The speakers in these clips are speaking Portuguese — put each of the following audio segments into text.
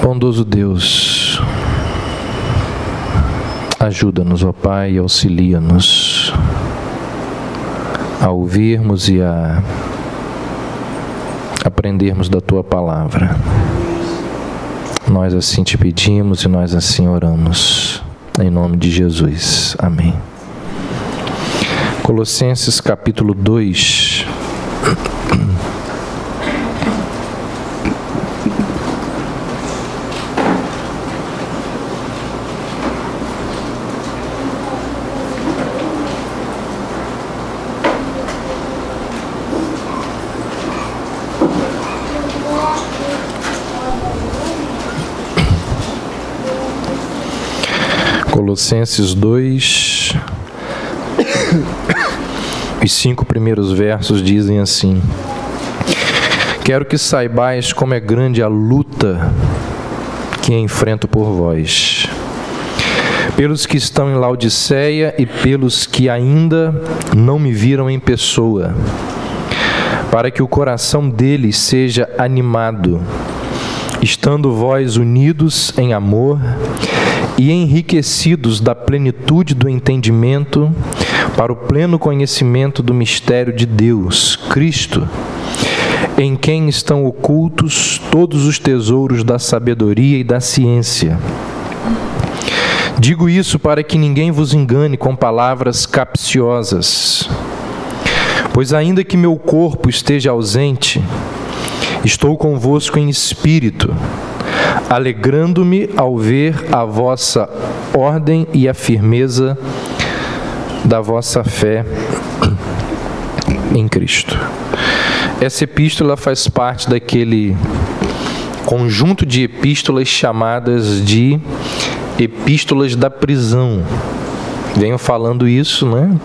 Bondoso Deus, ajuda-nos, ó Pai, e auxilia-nos a ouvirmos e a aprendermos da Tua Palavra. Nós assim te pedimos e nós assim oramos, em nome de Jesus. Amém. Colossenses capítulo 2. Colossenses 2, os 5 primeiros versos dizem assim: quero que saibais como é grande a luta que enfrento por vós, pelos que estão em Laodiceia e pelos que ainda não me viram em pessoa, para que o coração deles seja animado, estando vós unidos em amor e enriquecidos da plenitude do entendimento, para o pleno conhecimento do mistério de Deus, Cristo, em quem estão ocultos todos os tesouros da sabedoria e da ciência. Digo isso para que ninguém vos engane com palavras capciosas, pois ainda que meu corpo esteja ausente, estou convosco em espírito, alegrando-me ao ver a vossa ordem e a firmeza da vossa fé em Cristo. Essa epístola faz parte daquele conjunto de epístolas chamadas de epístolas da prisão. Venho falando isso, né?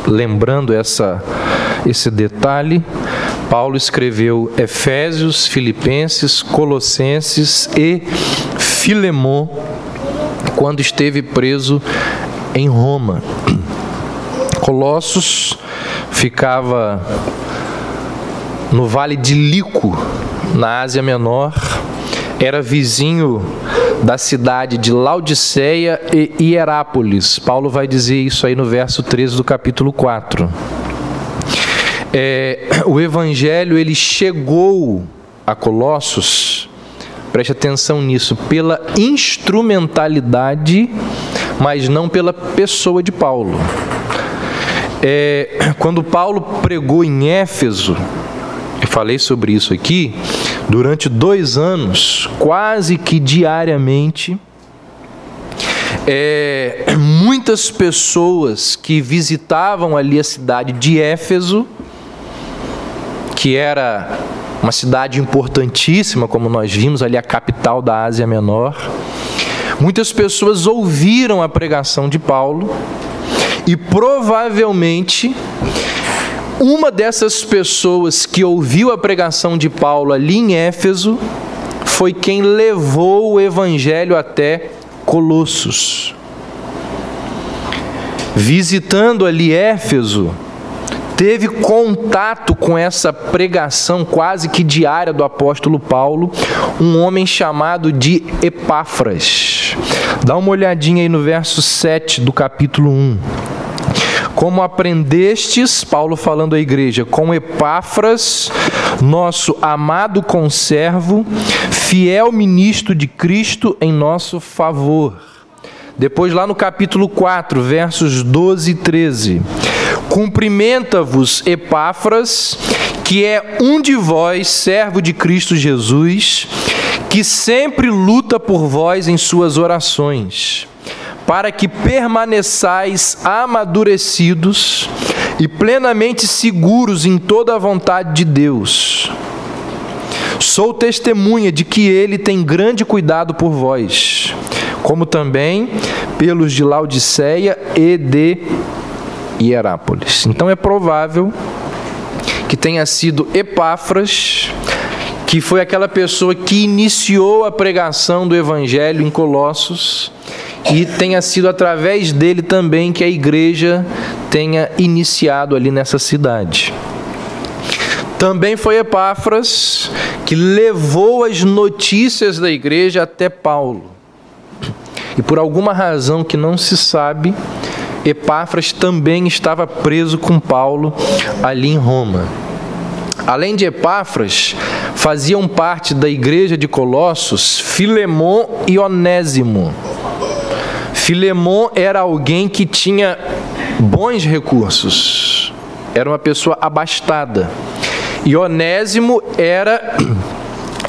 Lembrando esse detalhe. Paulo escreveu Efésios, Filipenses, Colossenses e Filemon quando esteve preso em Roma. Colossos ficava no Vale de Lico, na Ásia Menor, era vizinho da cidade de Laodiceia e Hierápolis. Paulo vai dizer isso aí no verso 13 do capítulo 4. O Evangelho, ele chegou a Colossos, preste atenção nisso, pela instrumentalidade, mas não pela pessoa de Paulo. Quando Paulo pregou em Éfeso, eu falei sobre isso aqui, durante 2 anos, quase que diariamente, muitas pessoas que visitavam ali a cidade de Éfeso, que era uma cidade importantíssima, como nós vimos ali, a capital da Ásia Menor. Muitas pessoas ouviram a pregação de Paulo e provavelmente uma dessas pessoas que ouviu a pregação de Paulo ali em Éfeso foi quem levou o Evangelho até Colossos. Visitando ali Éfeso, teve contato com essa pregação quase que diária do apóstolo Paulo, um homem chamado de Epáfras. Dá uma olhadinha aí no verso 7 do capítulo 1. Como aprendestes, Paulo falando à igreja, com Epáfras, nosso amado conservo, fiel ministro de Cristo em nosso favor. Depois lá no capítulo 4, versos 12 e 13. Cumprimenta-vos Epáfras, que é um de vós, servo de Cristo Jesus, que sempre luta por vós em suas orações, para que permaneçais amadurecidos e plenamente seguros em toda a vontade de Deus. Sou testemunha de que Ele tem grande cuidado por vós, como também pelos de Laodiceia e de Hierápolis. Então é provável que tenha sido Epáfras, que foi aquela pessoa que iniciou a pregação do Evangelho em Colossos, e tenha sido através dele também que a igreja tenha iniciado ali nessa cidade. Também foi Epáfras que levou as notícias da igreja até Paulo. E por alguma razão que não se sabe, Epáfras também estava preso com Paulo ali em Roma. Além de Epáfras, faziam parte da igreja de Colossos Filemon e Onésimo. Filemon era alguém que tinha bons recursos, era uma pessoa abastada. E Onésimo era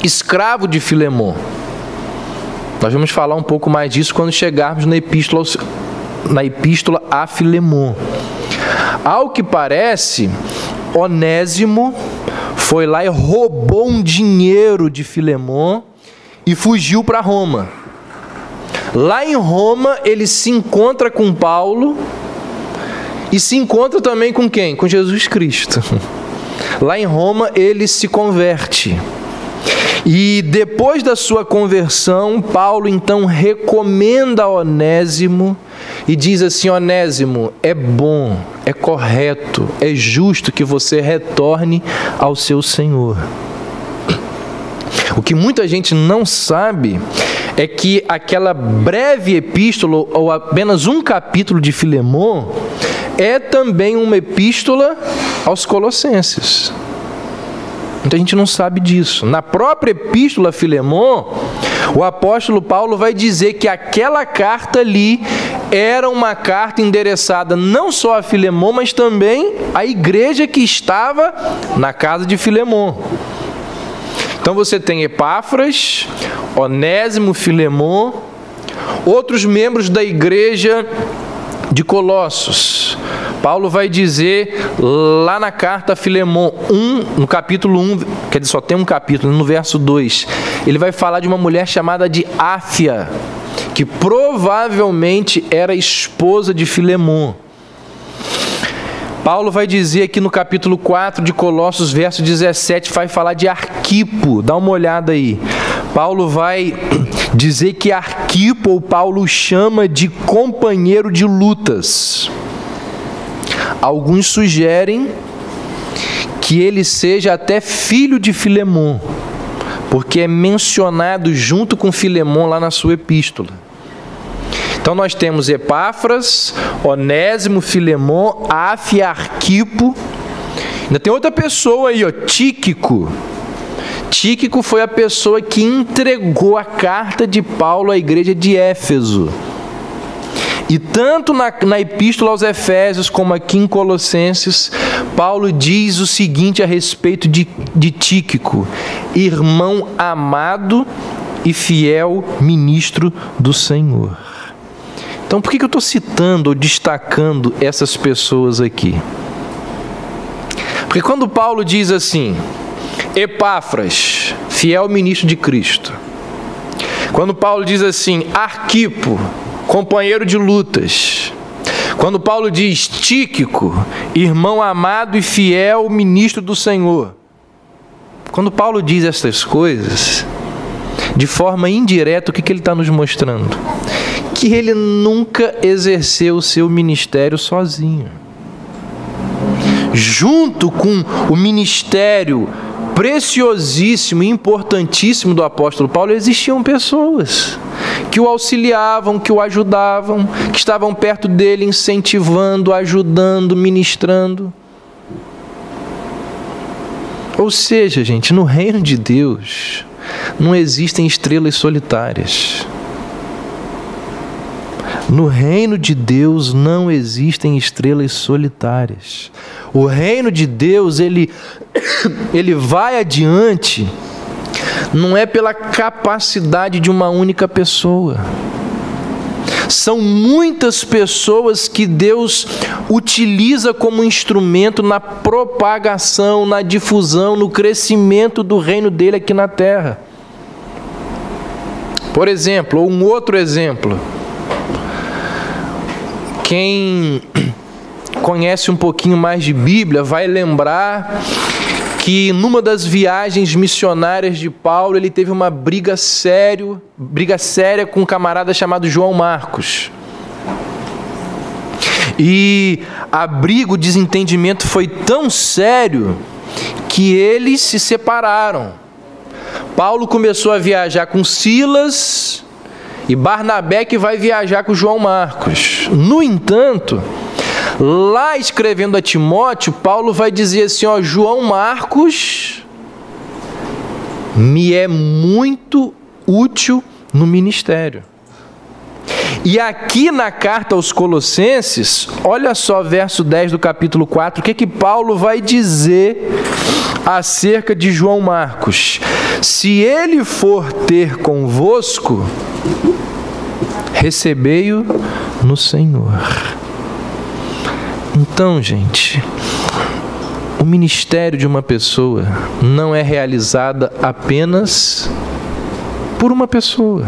escravo de Filemon. Nós vamos falar um pouco mais disso quando chegarmos na epístola a Filemon. Ao que parece, Onésimo foi lá e roubou um dinheiro de Filemon e fugiu para Roma. Lá em Roma, ele se encontra com Paulo e se encontra também com quem? Com Jesus Cristo. Lá em Roma, ele se converte. E depois da sua conversão, Paulo então recomenda a Onésimo e diz assim: Onésimo, é bom, é correto, é justo que você retorne ao seu Senhor. O que muita gente não sabe é que aquela breve epístola, ou apenas um capítulo de Filemon, é também uma epístola aos Colossenses. Muita gente não sabe disso. Na própria epístola a Filemon, o apóstolo Paulo vai dizer que aquela carta ali era uma carta endereçada não só a Filemon, mas também à igreja que estava na casa de Filemon. Então você tem Epáfras, Onésimo, Filemon, outros membros da igreja de Colossos. Paulo vai dizer lá na carta a Filemon 1, no capítulo 1, quer dizer, só tem um capítulo, no verso 2, ele vai falar de uma mulher chamada de Áfia, que provavelmente era esposa de Filemon. Paulo vai dizer aqui no capítulo 4 de Colossos, verso 17, vai falar de Arquipo, dá uma olhada aí. Paulo vai dizer que Arquipo, ou Paulo chama de companheiro de lutas. Alguns sugerem que ele seja até filho de Filemon, porque é mencionado junto com Filemon lá na sua epístola. Então nós temos Epáfras, Onésimo, Filemon, Áfia, Arquipo. Ainda tem outra pessoa aí, ó, Tíquico. Tíquico foi a pessoa que entregou a carta de Paulo à igreja de Éfeso. E tanto na epístola aos Efésios como aqui em Colossenses, Paulo diz o seguinte a respeito de Tíquico: irmão amado e fiel ministro do Senhor. Então por que eu estou citando ou destacando essas pessoas aqui? Porque quando Paulo diz assim, Epáfras, fiel ministro de Cristo. Quando Paulo diz assim, Arquipo, companheiro de lutas. Quando Paulo diz Tíquico, irmão amado e fiel ministro do Senhor. Quando Paulo diz essas coisas, de forma indireta, o que ele está nos mostrando? Que ele nunca exerceu o seu ministério sozinho. Junto com o ministério preciosíssimo e importantíssimo do apóstolo Paulo, existiam pessoas que o auxiliavam, que o ajudavam, que estavam perto dele, incentivando, ajudando, ministrando. Ou seja, gente, no reino de Deus não existem estrelas solitárias. No reino de Deus não existem estrelas solitárias. O reino de Deus, ele vai adiante, não é pela capacidade de uma única pessoa. São muitas pessoas que Deus utiliza como instrumento na propagação, na difusão, no crescimento do reino dele aqui na terra. Por exemplo, ou um outro exemplo, quem conhece um pouquinho mais de Bíblia vai lembrar que numa das viagens missionárias de Paulo, ele teve uma briga séria com um camarada chamado João Marcos. E a briga, o desentendimento foi tão sério que eles se separaram. Paulo começou a viajar com Silas e Barnabé que vai viajar com João Marcos. No entanto, lá escrevendo a Timóteo, Paulo vai dizer assim, ó, João Marcos me é muito útil no ministério. E aqui na carta aos Colossenses, olha só verso 10 do capítulo 4, o que Paulo vai dizer acerca de João Marcos. Se ele for ter convosco, recebei-o no Senhor. Então, gente, o ministério de uma pessoa não é realizado apenas por uma pessoa.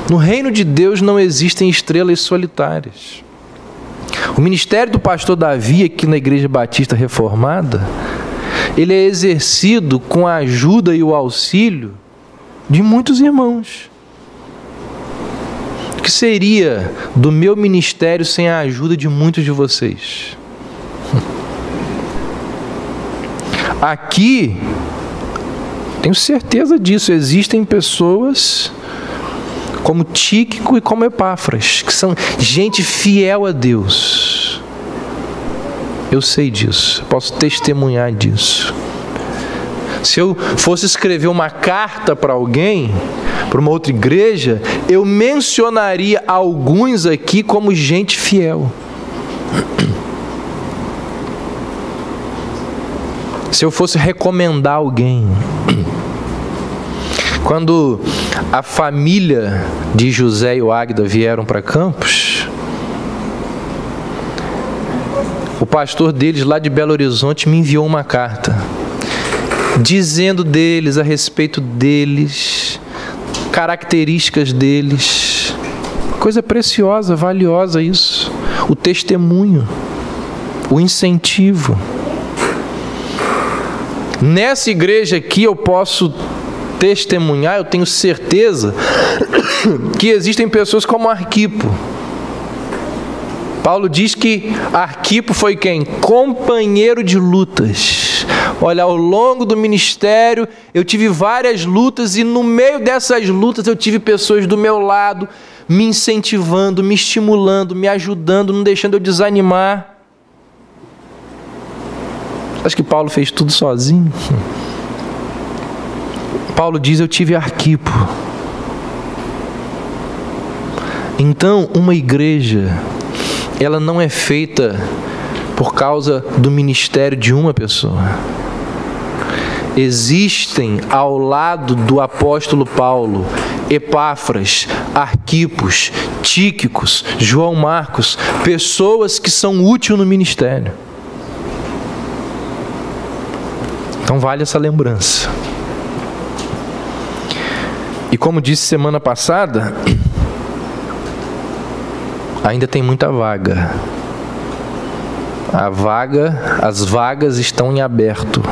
No reino de Deus não existem estrelas solitárias. O ministério do pastor Davi aqui na Igreja Batista Reformada, ele é exercido com a ajuda e o auxílio de muitos irmãos. O que seria do meu ministério sem a ajuda de muitos de vocês? Aqui, tenho certeza disso, existem pessoas como Tíquico e como Epáfras, que são gente fiel a Deus. Eu sei disso, posso testemunhar disso. Se eu fosse escrever uma carta para alguém, para uma outra igreja, eu mencionaria alguns aqui como gente fiel. Se eu fosse recomendar alguém, quando a família de José e o Águida vieram para Campos, o pastor deles lá de Belo Horizonte me enviou uma carta dizendo deles, a respeito deles, características deles. Coisa preciosa, valiosa isso. O testemunho, o incentivo. Nessa igreja aqui eu posso testemunhar, eu tenho certeza que existem pessoas como Arquipo. Paulo diz que Arquipo foi quem? Companheiro de lutas. Olha, ao longo do ministério eu tive várias lutas e no meio dessas lutas eu tive pessoas do meu lado me incentivando, me estimulando, me ajudando, não deixando eu desanimar. Acho que Paulo fez tudo sozinho. Paulo diz, eu tive Arquipo. Então, uma igreja, ela não é feita por causa do ministério de uma pessoa. Existem ao lado do apóstolo Paulo, Epáfras, Arquipos, Tíquicos, João Marcos, pessoas que são úteis no ministério. Então vale essa lembrança. E como disse semana passada, ainda tem muita vaga. As vagas estão em aberto.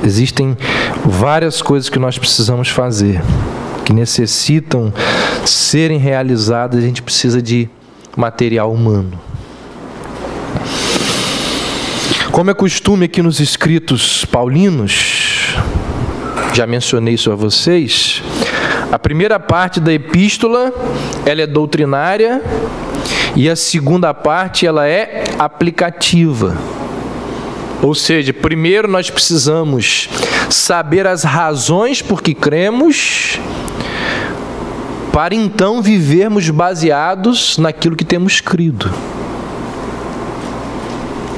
Existem várias coisas que nós precisamos fazer, que necessitam serem realizadas. A gente precisa de material humano. Como é costume aqui nos escritos paulinos, já mencionei isso a vocês, a primeira parte da epístola, ela é doutrinária, e a segunda parte, ela é aplicativa. Ou seja, primeiro nós precisamos saber as razões por que cremos, para então vivermos baseados naquilo que temos crido.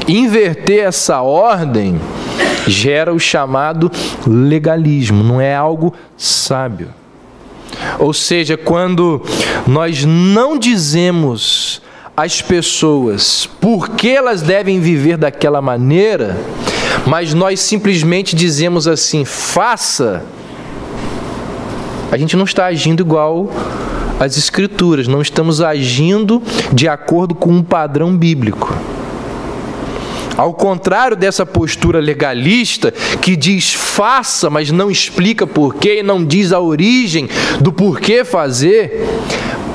Inverter essa ordem gera o chamado legalismo, não é algo sábio. Ou seja, quando nós não dizemos às pessoas por que elas devem viver daquela maneira, mas nós simplesmente dizemos assim, faça, a gente não está agindo igual às Escrituras, não estamos agindo de acordo com um padrão bíblico. Ao contrário dessa postura legalista que diz faça, mas não explica porquê e não diz a origem do porquê fazer,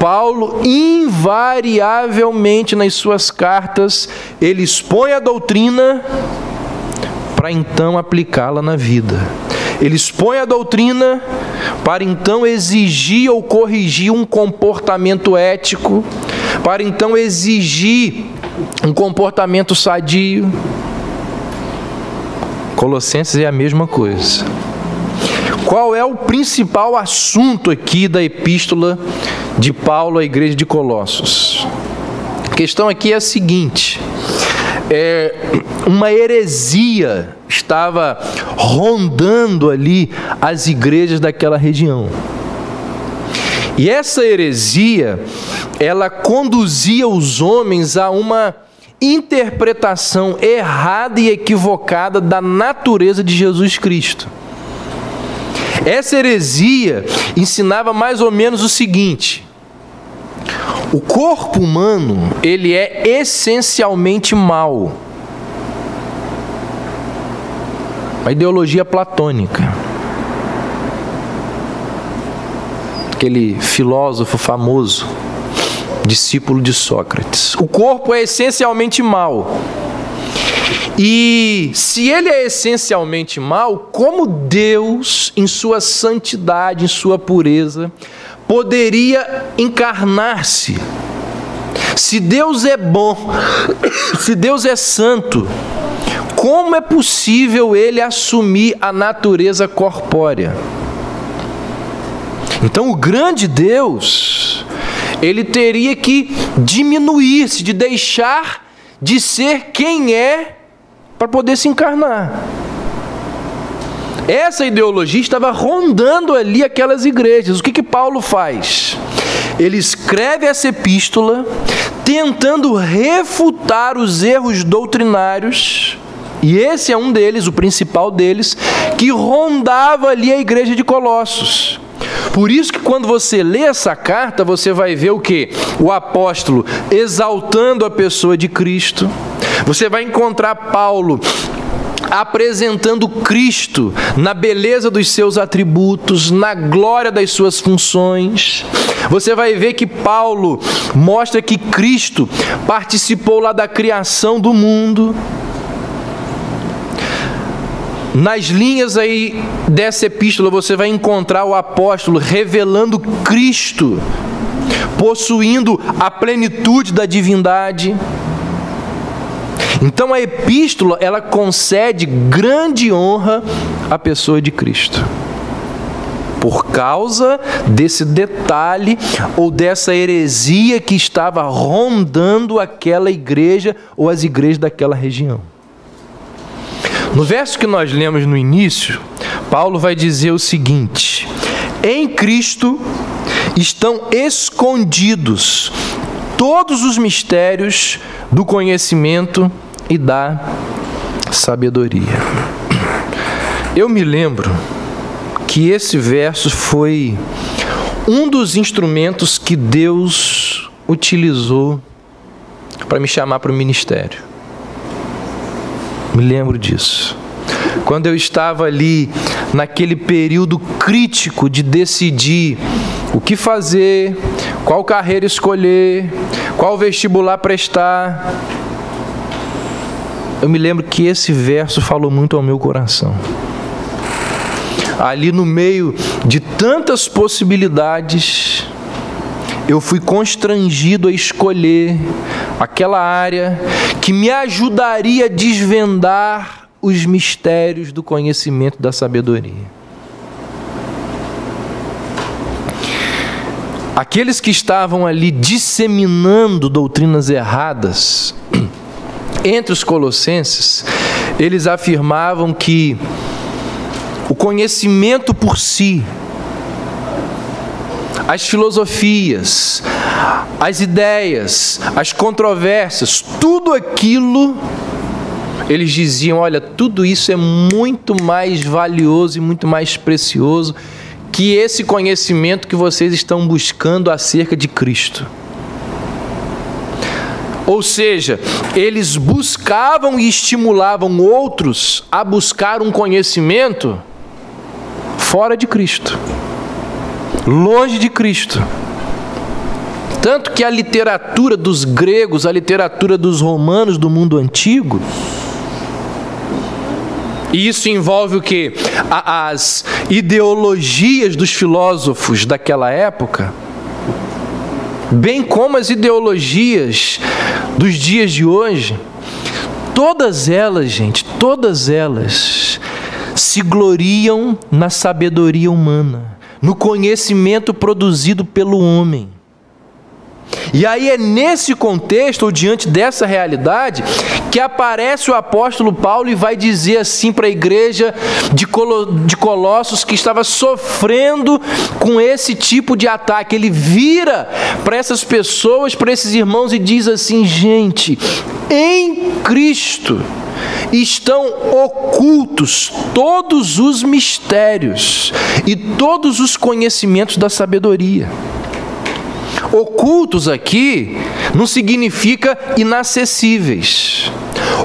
Paulo invariavelmente nas suas cartas ele expõe a doutrina para então aplicá-la na vida. Ele expõe a doutrina para então exigir ou corrigir um comportamento ético, para então exigir um comportamento sadio. Colossenses é a mesma coisa. Qual é o principal assunto aqui da epístola de Paulo à igreja de Colossos? A questão aqui é a seguinte: uma heresia estava rondando ali as igrejas daquela região. E essa heresia, ela conduzia os homens a uma interpretação errada e equivocada da natureza de Jesus Cristo. Essa heresia ensinava mais ou menos o seguinte: o corpo humano, ele é essencialmente mau. Uma ideologia platônica. Aquele filósofo famoso, discípulo de Sócrates. O corpo é essencialmente mau. E se ele é essencialmente mau, como Deus, em sua santidade, em sua pureza, poderia encarnar-se? Se Deus é bom, se Deus é santo, como é possível ele assumir a natureza corpórea? Então o grande Deus, ele teria que diminuir-se, de deixar de ser quem é, para poder se encarnar. Essa ideologia estava rondando ali aquelas igrejas. O que Paulo faz? Ele escreve essa epístola tentando refutar os erros doutrinários, e esse é um deles, o principal deles, que rondava ali a igreja de Colossos. Por isso que quando você lê essa carta, você vai ver o quê? O apóstolo exaltando a pessoa de Cristo. Você vai encontrar Paulo apresentando Cristo na beleza dos seus atributos, na glória das suas funções. Você vai ver que Paulo mostra que Cristo participou lá da criação do mundo. Nas linhas aí dessa epístola você vai encontrar o apóstolo revelando Cristo, possuindo a plenitude da divindade. Então a epístola, ela concede grande honra à pessoa de Cristo, por causa desse detalhe ou dessa heresia que estava rondando aquela igreja ou as igrejas daquela região. No verso que nós lemos no início, Paulo vai dizer o seguinte: em Cristo estão escondidos todos os mistérios do conhecimento e da sabedoria. Eu me lembro que esse verso foi um dos instrumentos que Deus utilizou para me chamar para o ministério. Me lembro disso. Quando eu estava ali naquele período crítico de decidir o que fazer, qual carreira escolher, qual vestibular prestar, eu me lembro que esse verso falou muito ao meu coração. Ali no meio de tantas possibilidades, eu fui constrangido a escolher aquela área que me ajudaria a desvendar os mistérios do conhecimento da sabedoria. Aqueles que estavam ali disseminando doutrinas erradas entre os colossenses, eles afirmavam que o conhecimento por si, as filosofias, as ideias, as controvérsias, tudo aquilo, eles diziam: olha, tudo isso é muito mais valioso e muito mais precioso que esse conhecimento que vocês estão buscando acerca de Cristo. Ou seja, eles buscavam e estimulavam outros a buscar um conhecimento fora de Cristo, longe de Cristo. Tanto que a literatura dos gregos, a literatura dos romanos do mundo antigo, E isso envolve o quê? As ideologias dos filósofos daquela época, bem como as ideologias dos dias de hoje. Todas elas, gente, todas elas se gloriam na sabedoria humana, no conhecimento produzido pelo homem. E aí é nesse contexto, ou diante dessa realidade, que aparece o apóstolo Paulo e vai dizer assim para a igreja de Colossos, que estava sofrendo com esse tipo de ataque. Ele vira para essas pessoas, para esses irmãos e diz assim: gente, em Cristo estão ocultos todos os mistérios e todos os conhecimentos da sabedoria. Ocultos aqui não significa inacessíveis.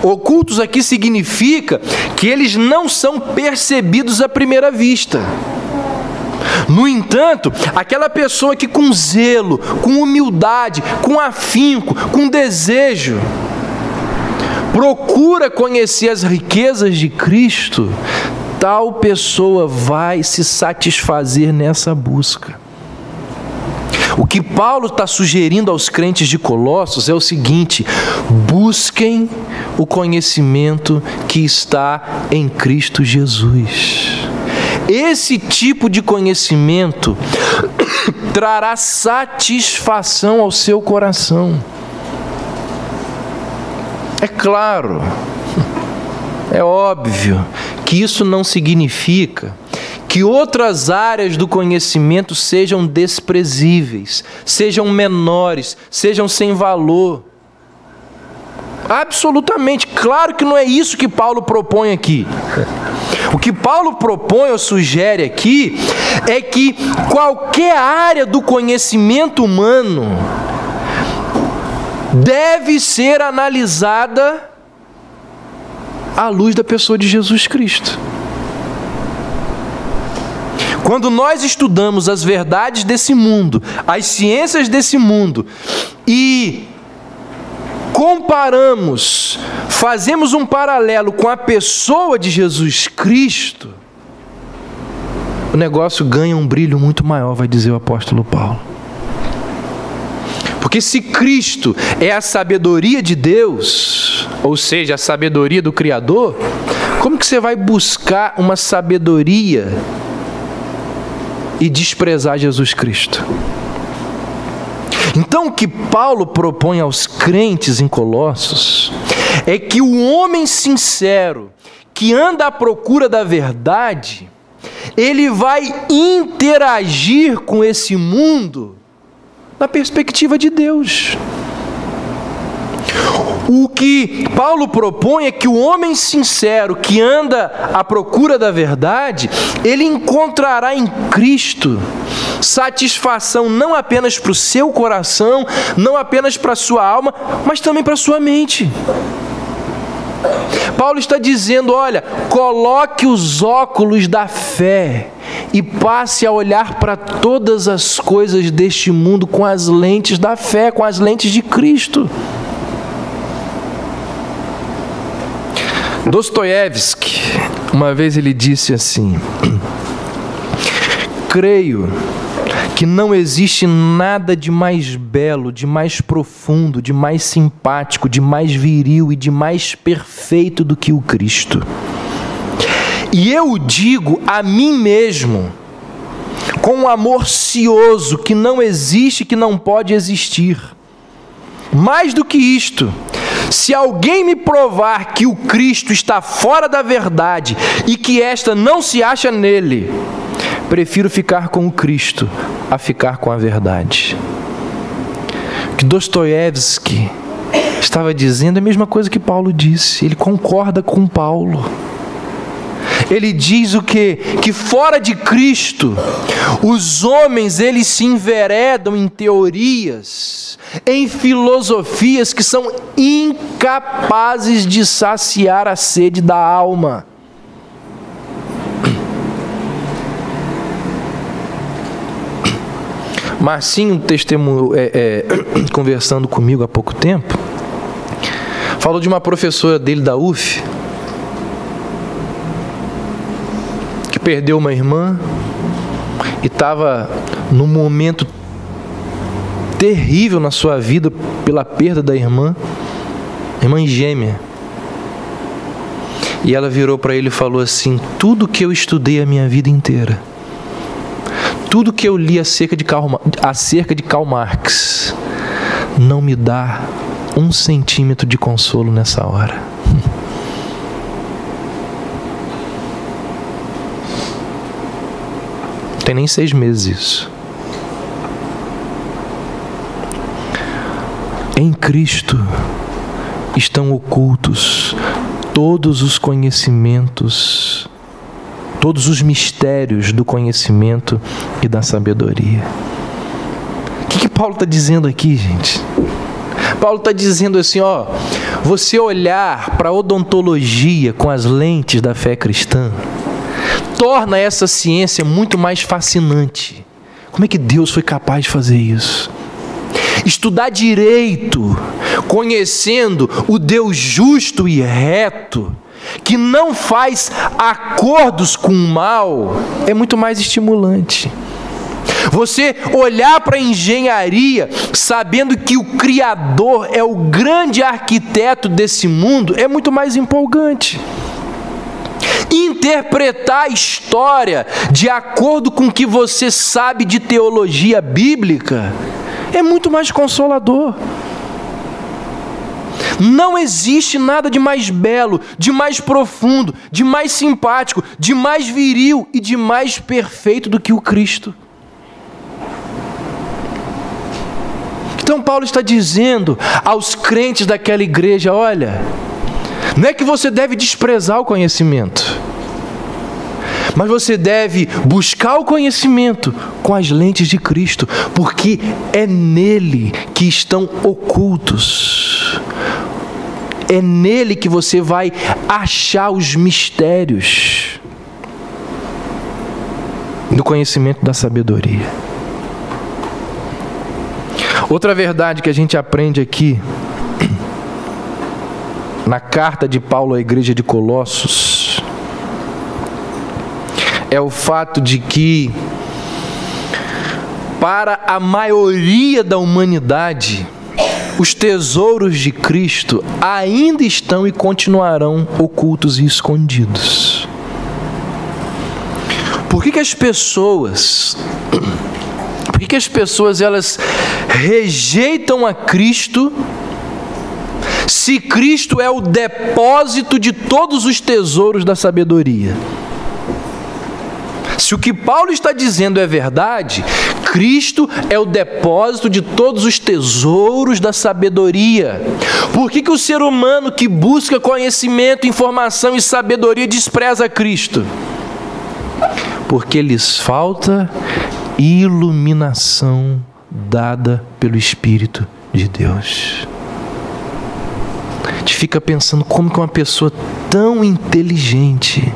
Ocultos aqui significa que eles não são percebidos à primeira vista. No entanto, aquela pessoa que com zelo, com humildade, com afinco, com desejo, procura conhecer as riquezas de Cristo, tal pessoa vai se satisfazer nessa busca. O que Paulo está sugerindo aos crentes de Colossos é o seguinte: busquem o conhecimento que está em Cristo Jesus. Esse tipo de conhecimento trará satisfação ao seu coração. É claro, é óbvio que isso não significa que outras áreas do conhecimento sejam desprezíveis, sejam menores, sejam sem valor. Absolutamente, claro que não é isso que Paulo propõe aqui. O que Paulo propõe ou sugere aqui é que qualquer área do conhecimento humano deve ser analisada à luz da pessoa de Jesus Cristo. Quando nós estudamos as verdades desse mundo, as ciências desse mundo, e comparamos, fazemos um paralelo com a pessoa de Jesus Cristo, o negócio ganha um brilho muito maior, vai dizer o apóstolo Paulo. Porque se Cristo é a sabedoria de Deus, ou seja, a sabedoria do Criador, como que você vai buscar uma sabedoria e desprezar Jesus Cristo? Então o que Paulo propõe aos crentes em Colossos é que o homem sincero que anda à procura da verdade, ele vai interagir com esse mundo na perspectiva de Deus. O que Paulo propõe é que o homem sincero que anda à procura da verdade, ele encontrará em Cristo satisfação não apenas para o seu coração, não apenas para a sua alma, mas também para a sua mente. Paulo está dizendo: olha, coloque os óculos da fé e passe a olhar para todas as coisas deste mundo com as lentes da fé, com as lentes de Cristo. Dostoiévski, uma vez ele disse assim: creio que não existe nada de mais belo, de mais profundo, de mais simpático, de mais viril e de mais perfeito do que o Cristo. E eu o digo a mim mesmo, com um amor cioso que não existe, que não pode existir. Mais do que isto, se alguém me provar que o Cristo está fora da verdade e que esta não se acha nele, prefiro ficar com o Cristo a ficar com a verdade. O que Dostoiévski estava dizendo é a mesma coisa que Paulo disse. Ele concorda com Paulo. Ele diz o quê? Que fora de Cristo, os homens eles se enveredam em teorias, em filosofias que são incapazes de saciar a sede da alma. Marcinho, conversando comigo há pouco tempo, falou de uma professora dele da UF, perdeu uma irmã e estava num momento terrível na sua vida pela perda da irmã gêmea. E ela virou para ele e falou assim: tudo que eu estudei a minha vida inteira, tudo que eu li acerca de Karl Marx, não me dá 1 centímetro de consolo nessa hora. Não tem nem 6 meses isso. Em Cristo estão ocultos todos os conhecimentos, todos os mistérios do conhecimento e da sabedoria. O que Paulo está dizendo aqui, gente? Paulo está dizendo assim, ó, você olhar para a odontologia com as lentes da fé cristã torna essa ciência muito mais fascinante. Como é que Deus foi capaz de fazer isso? Estudar direito, conhecendo o Deus justo e reto, que não faz acordos com o mal, é muito mais estimulante. Você olhar para a engenharia, sabendo que o Criador é o grande arquiteto desse mundo, é muito mais empolgante. Interpretar a história de acordo com o que você sabe de teologia bíblica é muito mais consolador. Não existe nada de mais belo, de mais profundo, de mais simpático, de mais viril e de mais perfeito do que o Cristo. Então Paulo está dizendo aos crentes daquela igreja: olha, não é que você deve desprezar o conhecimento, mas você deve buscar o conhecimento com as lentes de Cristo, porque é nele que estão ocultos. É nele que você vai achar os mistérios do conhecimento da sabedoria. Outra verdade que a gente aprende aqui, na carta de Paulo à igreja de Colossos, é o fato de que, para a maioria da humanidade, os tesouros de Cristo ainda estão e continuarão ocultos e escondidos. Por que as pessoas elas rejeitam a Cristo, se Cristo é o depósito de todos os tesouros da sabedoria? Se o que Paulo está dizendo é verdade, Cristo é o depósito de todos os tesouros da sabedoria. Por que o ser humano que busca conhecimento, informação e sabedoria despreza Cristo? Porque lhes falta iluminação dada pelo Espírito de Deus. A gente fica pensando como que uma pessoa tão inteligente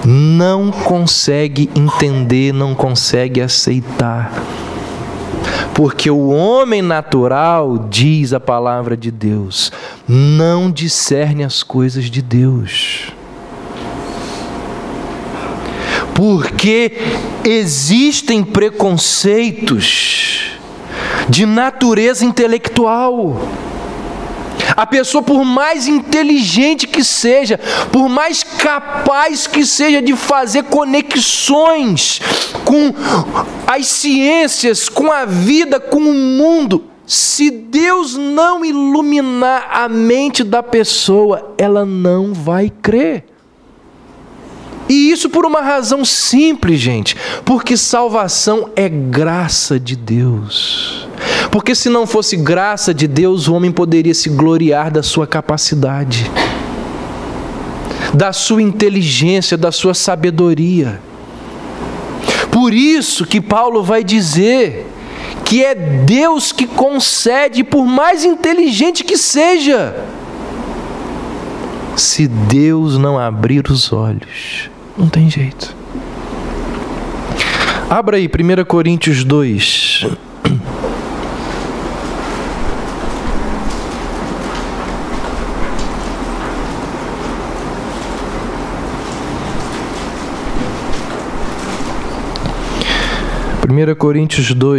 não consegue entender, não consegue aceitar. Porque o homem natural, diz a palavra de Deus, não discerne as coisas de Deus. Porque existem preconceitos de natureza intelectual. A pessoa, por mais inteligente que seja, por mais capaz que seja de fazer conexões com as ciências, com a vida, com o mundo, se Deus não iluminar a mente da pessoa, ela não vai crer. E isso por uma razão simples, gente, porque salvação é graça de Deus. Porque se não fosse graça de Deus, o homem poderia se gloriar da sua capacidade, da sua inteligência, da sua sabedoria. Por isso que Paulo vai dizer que é Deus que concede, por mais inteligente que seja. Se Deus não abrir os olhos, não tem jeito. Abra aí 1 Coríntios 2. 1 Coríntios 2.